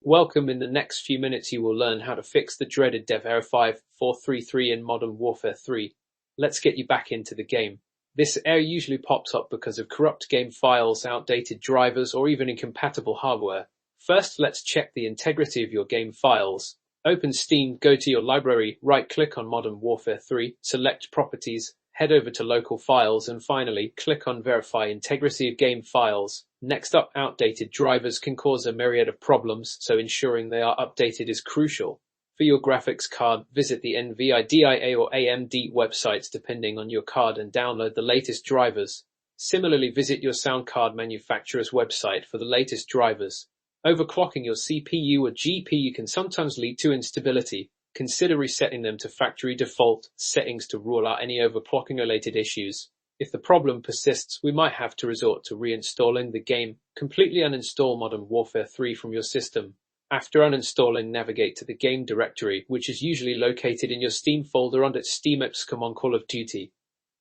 Welcome. In the next few minutes you will learn how to fix the dreaded dev error 5433 in Modern Warfare 3. Let's get you back into the game. This error usually pops up because of corrupt game files, outdated drivers, or even incompatible hardware. First, let's check the integrity of your game files. Open Steam, go to your library, right-click on Modern Warfare 3, select Properties, head over to Local Files, and finally, click on Verify Integrity of Game Files. Next up, outdated drivers can cause a myriad of problems, so ensuring they are updated is crucial. For your graphics card, visit the NVIDIA or AMD websites depending on your card and download the latest drivers. Similarly, visit your sound card manufacturer's website for the latest drivers. Overclocking your CPU or GPU can sometimes lead to instability. Consider resetting them to factory default settings to rule out any overclocking-related issues. If the problem persists, we might have to resort to reinstalling the game. Completely uninstall Modern Warfare 3 from your system. After uninstalling, navigate to the game directory, which is usually located in your Steam folder under Steam XCOM on Call of Duty.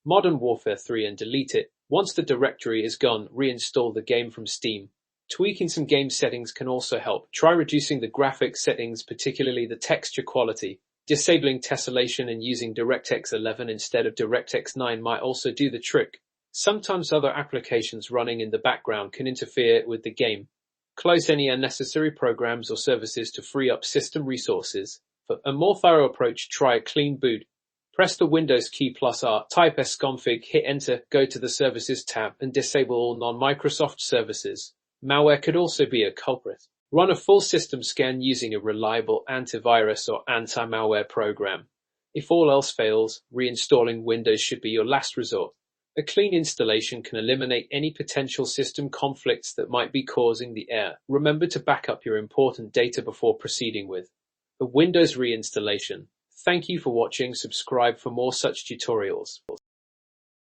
Modern Warfare 3 and delete it. Once the directory is gone, reinstall the game from Steam. Tweaking some game settings can also help. Try reducing the graphics settings, particularly the texture quality. Disabling tessellation and using DirectX 11 instead of DirectX 9 might also do the trick. Sometimes other applications running in the background can interfere with the game. Close any unnecessary programs or services to free up system resources. For a more thorough approach, try a clean boot. Press the Windows key +R, type sconfig, hit enter, go to the Services tab, and disable all non-Microsoft services. Malware could also be a culprit. Run a full system scan using a reliable antivirus or anti-malware program. If all else fails, reinstalling Windows should be your last resort. A clean installation can eliminate any potential system conflicts that might be causing the error. Remember to back up your important data before proceeding with a Windows reinstallation. Thank you for watching. Subscribe for more such tutorials.